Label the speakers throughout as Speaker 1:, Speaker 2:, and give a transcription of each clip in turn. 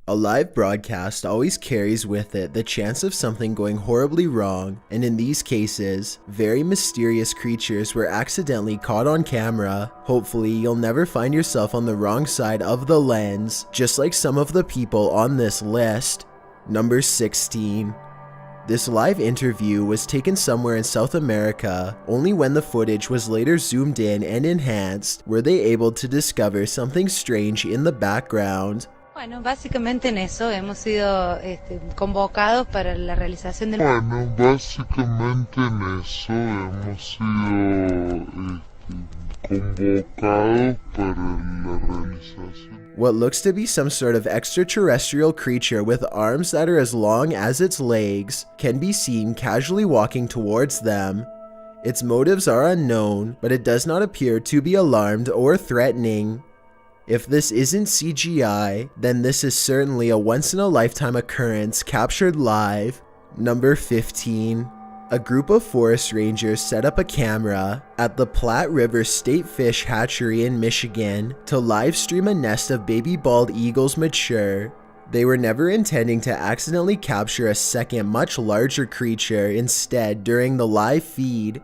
Speaker 1: A live broadcast always carries with it the chance of something going horribly wrong, and in these cases, very mysterious creatures were accidentally caught on camera. Hopefully, you'll never find yourself on the wrong side of the lens, just like some of the people on this list. Number 16. This live interview was taken somewhere in South America. Only when the footage was later zoomed in and enhanced were they able to discover something strange in the background.
Speaker 2: Bueno, básicamente en eso hemos sido convocados para la realización del...
Speaker 1: What looks to be some sort of extraterrestrial creature with arms that are as long as its legs can be seen casually walking towards them. Its motives are unknown, but it does not appear to be alarmed or threatening. If this isn't CGI, then this is certainly a once-in-a-lifetime occurrence captured live. Number 15. A group of forest rangers set up a camera at the Platte River State Fish Hatchery in Michigan to live stream a nest of baby bald eagles mature. They were never intending to accidentally capture a second much larger creature instead during the live feed.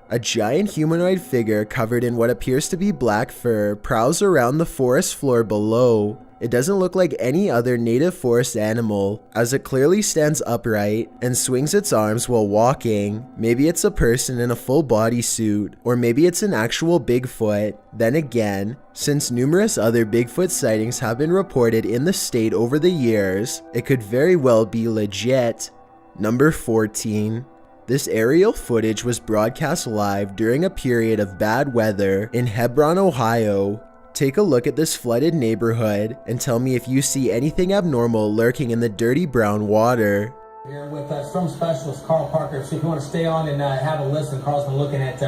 Speaker 1: A giant humanoid figure covered in what appears to be black fur prowls around the forest floor below. It doesn't look like any other native forest animal, as it clearly stands upright and swings its arms while walking. Maybe it's a person in a full bodysuit, or maybe it's an actual Bigfoot. Then again, since numerous other Bigfoot sightings have been reported in the state over the years, it could very well be legit. Number 14. This aerial footage was broadcast live during a period of bad weather in Hebron, Ohio. Take a look at this flooded neighborhood and tell me if you see anything abnormal lurking in the dirty brown water.
Speaker 3: Here with storm specialist Carl Parker. So if you want to stay on and have a listen, Carl's been looking at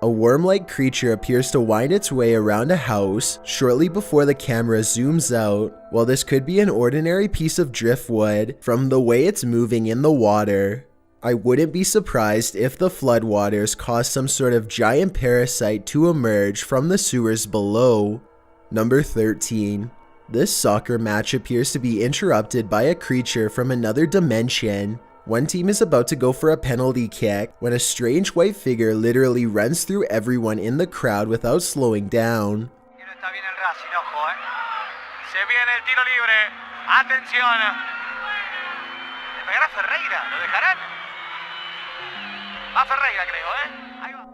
Speaker 1: A worm-like creature appears to wind its way around a house shortly before the camera zooms out. While this could be an ordinary piece of driftwood from the way it's moving in the water, I wouldn't be surprised if the floodwaters caused some sort of giant parasite to emerge from the sewers below. Number 13. This soccer match appears to be interrupted by a creature from another dimension. One team is about to go for a penalty kick when a strange white figure literally runs through everyone in the crowd without slowing down.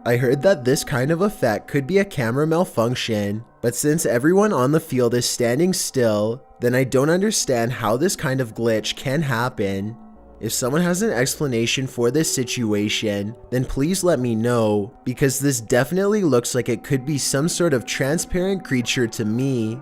Speaker 1: I heard that this kind of effect could be a camera malfunction, but since everyone on the field is standing still, then I don't understand how this kind of glitch can happen. If someone has an explanation for this situation, then please let me know, because this definitely looks like it could be some sort of transparent creature to me.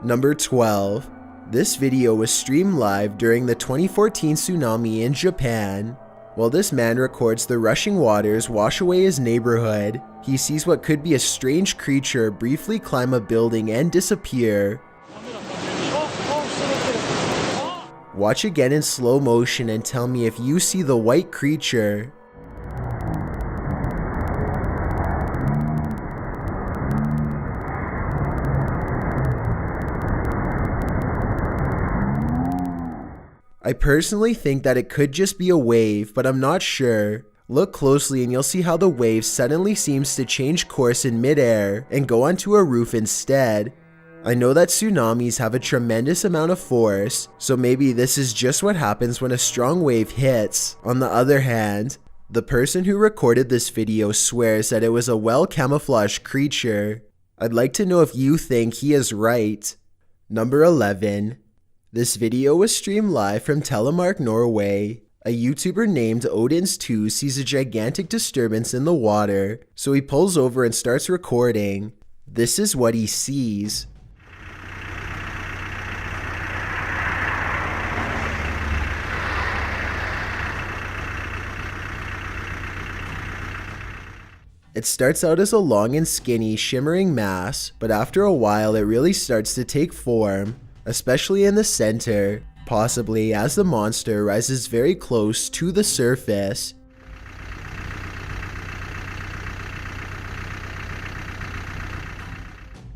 Speaker 1: Number 12. This video was streamed live during the 2014 tsunami in Japan. While this man records the rushing waters wash away his neighborhood, he sees what could be a strange creature briefly climb a building and disappear. Watch again in slow motion and tell me if you see the white creature. I personally think that it could just be a wave, but I'm not sure. Look closely and you'll see how the wave suddenly seems to change course in midair and go onto a roof instead. I know that tsunamis have a tremendous amount of force, so maybe this is just what happens when a strong wave hits. On the other hand, the person who recorded this video swears that it was a well-camouflaged creature. I'd like to know if you think he is right. Number 11. This video was streamed live from Telemark, Norway. A YouTuber named Odins2 sees a gigantic disturbance in the water, so he pulls over and starts recording. This is what he sees. It starts out as a long and skinny, shimmering mass, but after a while it really starts to take form. especially in the center, possibly as the monster rises very close to the surface.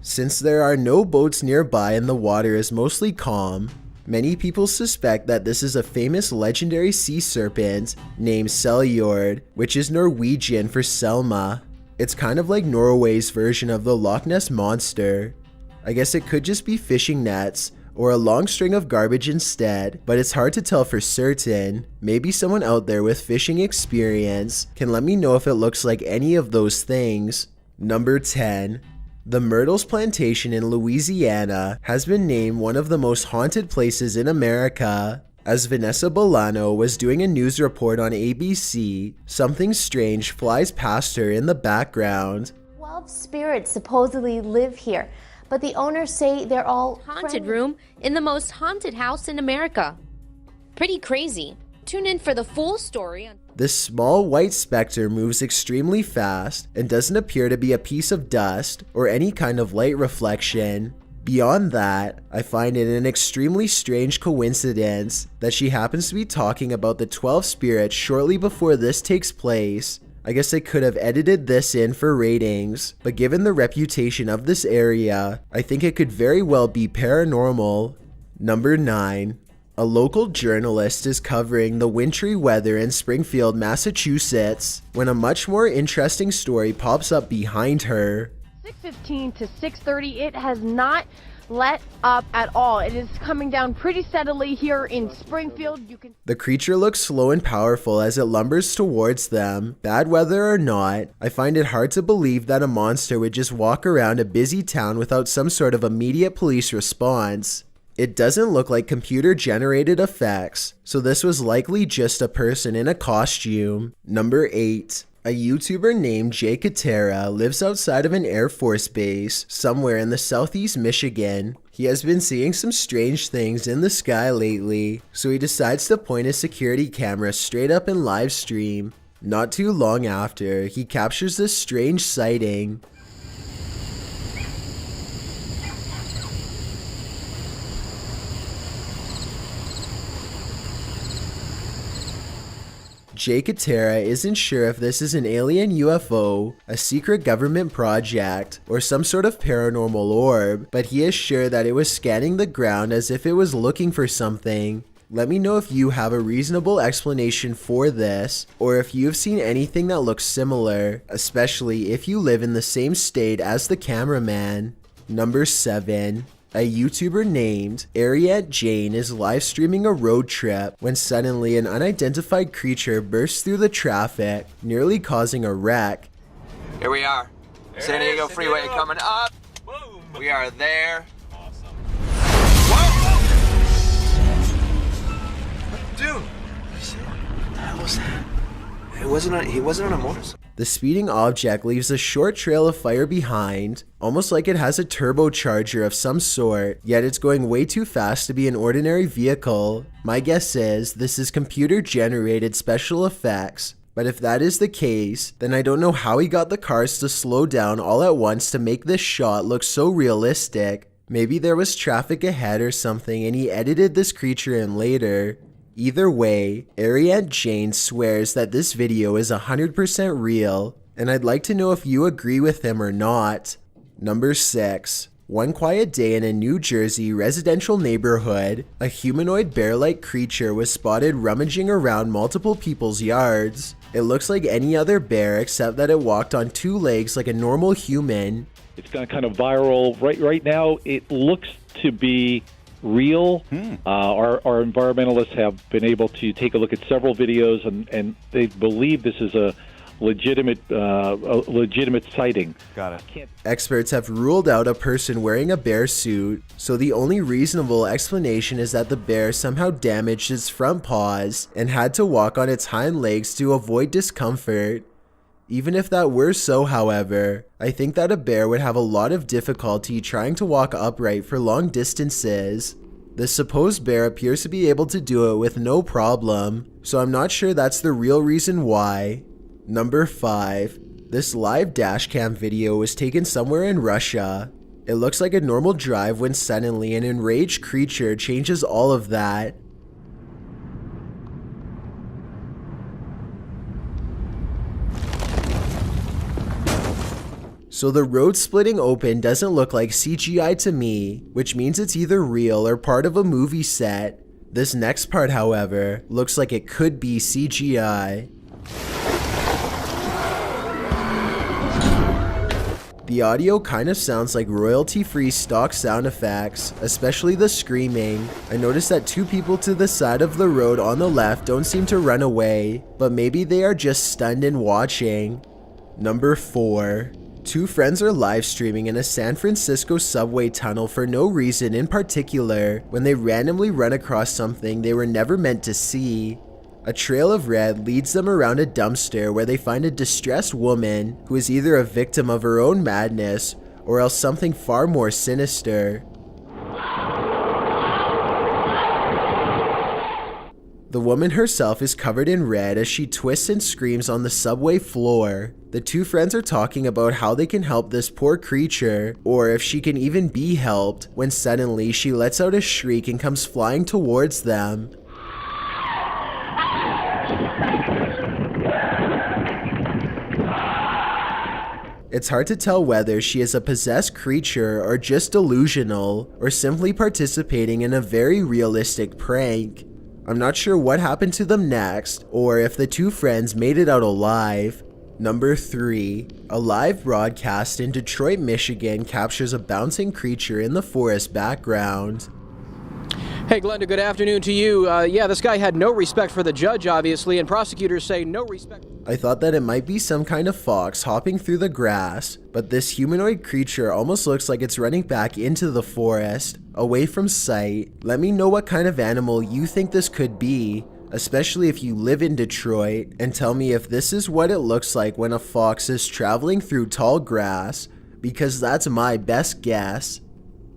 Speaker 1: Since there are no boats nearby and the water is mostly calm, many people suspect that this is a famous legendary sea serpent named Seljord, which is Norwegian for Selma. It's kind of like Norway's version of the Loch Ness Monster. I guess it could just be fishing nets or a long string of garbage instead, but it's hard to tell for certain. Maybe someone out there with fishing experience can let me know if it looks like any of those things. Number 10. The Myrtles Plantation in Louisiana has been named one of the most haunted places in America. As Vanessa Bolano was doing a news report on ABC, something strange flies past her in the background.
Speaker 4: 12 spirits supposedly live here, but the owners say they're all
Speaker 5: haunted room in the most haunted house in America. Pretty crazy. Tune in for the full story.
Speaker 1: This small white specter moves extremely fast and doesn't appear to be a piece of dust or any kind of light reflection. Beyond that, I find it an extremely strange coincidence that she happens to be talking about the 12 spirits shortly before this takes place. I guess they could have edited this in for ratings, but given the reputation of this area, I think it could very well be paranormal. Number 9. A local journalist is covering the wintry weather in Springfield, Massachusetts, when a much more interesting story pops up behind her.
Speaker 6: 6:15 to 6:30, it has not let up at all. It is coming down pretty steadily here in Springfield.
Speaker 1: The creature looks slow and powerful as it lumbers towards them. Bad weather or not, I find it hard to believe that a monster would just walk around a busy town without some sort of immediate police response. It doesn't look like computer-generated effects, so this was likely just a person in a costume. Number 8. A YouTuber named Jay Katera lives outside of an Air Force base somewhere in the southeast Michigan. He has been seeing some strange things in the sky lately, so he decides to point his security camera straight up and live stream. Not too long after, he captures this strange sighting. Jay Katera isn't sure if this is an alien UFO, a secret government project, or some sort of paranormal orb, but he is sure that it was scanning the ground as if it was looking for something. Let me know if you have a reasonable explanation for this, or if you have seen anything that looks similar, especially if you live in the same state as the cameraman. Number 7. A YouTuber named Ariette Jane is live streaming a road trip when suddenly an unidentified creature bursts through the traffic, nearly causing a wreck.
Speaker 7: Here we are. San Diego Freeway coming up. Boom. We are there. Awesome. Whoa! Dude, what the hell was that? He wasn't on a motorcycle.
Speaker 1: The speeding object leaves a short trail of fire behind, almost like it has a turbocharger of some sort, yet it's going way too fast to be an ordinary vehicle. My guess is this is computer-generated special effects, but if that is the case, then I don't know how he got the cars to slow down all at once to make this shot look so realistic. Maybe there was traffic ahead or something and he edited this creature in later. Either way, Ariette Jane swears that this video is 100% real, and I'd like to know if you agree with him or not. Number 6. One quiet day in a New Jersey residential neighborhood, a humanoid bear-like creature was spotted rummaging around multiple people's yards. It looks like any other bear except that it walked on 2 legs like a normal human.
Speaker 8: It's gone kind of viral. Right now, it looks to be real. Our environmentalists have been able to take a look at several videos, and they believe this is a legitimate sighting.
Speaker 9: Got it.
Speaker 1: Experts have ruled out a person wearing a bear suit, so the only reasonable explanation is that the bear somehow damaged its front paws and had to walk on its hind legs to avoid discomfort. Even if that were so, however, I think that a bear would have a lot of difficulty trying to walk upright for long distances. The supposed bear appears to be able to do it with no problem, so I'm not sure that's the real reason why. Number 5. This live dashcam video was taken somewhere in Russia. It looks like a normal drive when suddenly an enraged creature changes all of that. So the road splitting open doesn't look like CGI to me, which means it's either real or part of a movie set. This next part, however, looks like it could be CGI. The audio kind of sounds like royalty-free stock sound effects, especially the screaming. I noticed that two people to the side of the road on the left don't seem to run away, but maybe they are just stunned and watching. Number 4. Two friends are live streaming in a San Francisco subway tunnel for no reason in particular when they randomly run across something they were never meant to see. A trail of red leads them around a dumpster where they find a distressed woman who is either a victim of her own madness or else something far more sinister. The woman herself is covered in red as she twists and screams on the subway floor. The two friends are talking about how they can help this poor creature, or if she can even be helped, when suddenly she lets out a shriek and comes flying towards them. It's hard to tell whether she is a possessed creature or just delusional, or simply participating in a very realistic prank. I'm not sure what happened to them next, or if the two friends made it out alive. Number 3. A live broadcast in Detroit, Michigan captures a bouncing creature in the forest background.
Speaker 9: Hey Glenda, good afternoon to you. Yeah, this guy had no respect for the judge, obviously, and prosecutors say no respect.
Speaker 1: I thought that it might be some kind of fox hopping through the grass, but this humanoid creature almost looks like it's running back into the forest, away from sight. Let me know what kind of animal you think this could be, especially if you live in Detroit, and tell me if this is what it looks like when a fox is traveling through tall grass, because that's my best guess.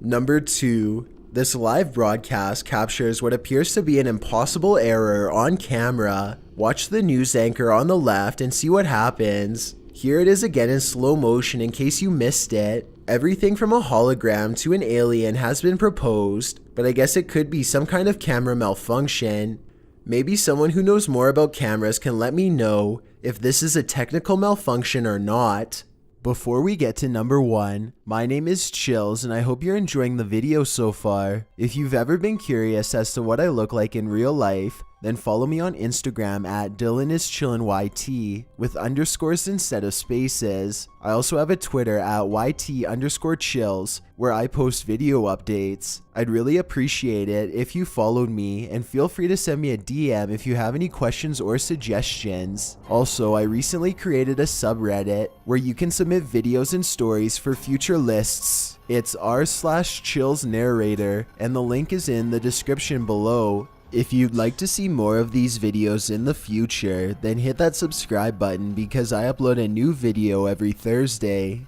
Speaker 1: Number 2. This live broadcast captures what appears to be an impossible error on camera. Watch the news anchor on the left and see what happens. Here it is again in slow motion in case you missed it. Everything from a hologram to an alien has been proposed, but I guess it could be some kind of camera malfunction. Maybe someone who knows more about cameras can let me know if this is a technical malfunction or not. Before we get to number 1, my name is Chills and I hope you're enjoying the video so far. If you've ever been curious as to what I look like in real life, then follow me on Instagram at DylanIsChillinYT with underscores instead of spaces. I also have a Twitter at YT_chills where I post video updates. I'd really appreciate it if you followed me, and feel free to send me a DM if you have any questions or suggestions. Also, I recently created a subreddit where you can submit videos and stories for future lists. It's r/chillsnarrator and the link is in the description below. If you'd like to see more of these videos in the future, then hit that subscribe button because I upload a new video every Thursday.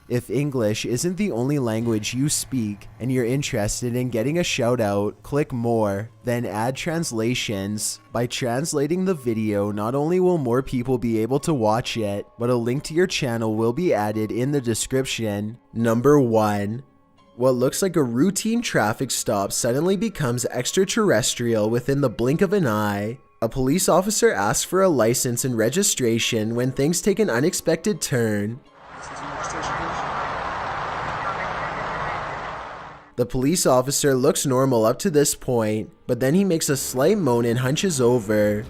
Speaker 1: If English isn't the only language you speak and you're interested in getting a shout out, click more, then add translations. By translating the video, not only will more people be able to watch it, but a link to your channel will be added in the description. Number 1. What looks like a routine traffic stop suddenly becomes extraterrestrial within the blink of an eye. A police officer asks for a license and registration when things take an unexpected turn. The police officer looks normal up to this point, but then he makes a slight moan and hunches over.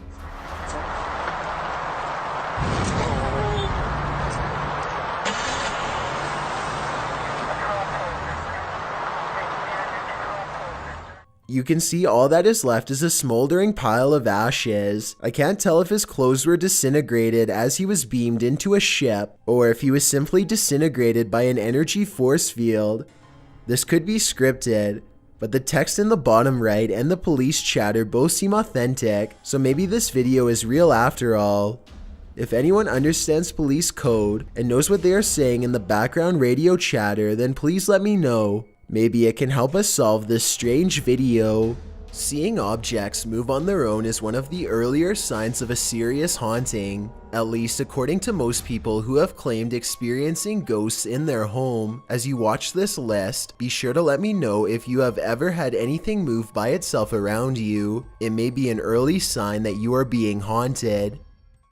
Speaker 1: You can see all that is left is a smoldering pile of ashes. I can't tell if his clothes were disintegrated as he was beamed into a ship, or if he was simply disintegrated by an energy force field. This could be scripted, but the text in the bottom right and the police chatter both seem authentic, so maybe this video is real after all. If anyone understands police code and knows what they are saying in the background radio chatter, then please let me know. Maybe it can help us solve this strange video. Seeing objects move on their own is one of the earlier signs of a serious haunting, at least according to most people who have claimed experiencing ghosts in their home. As you watch this list, be sure to let me know if you have ever had anything move by itself around you. It may be an early sign that you are being haunted.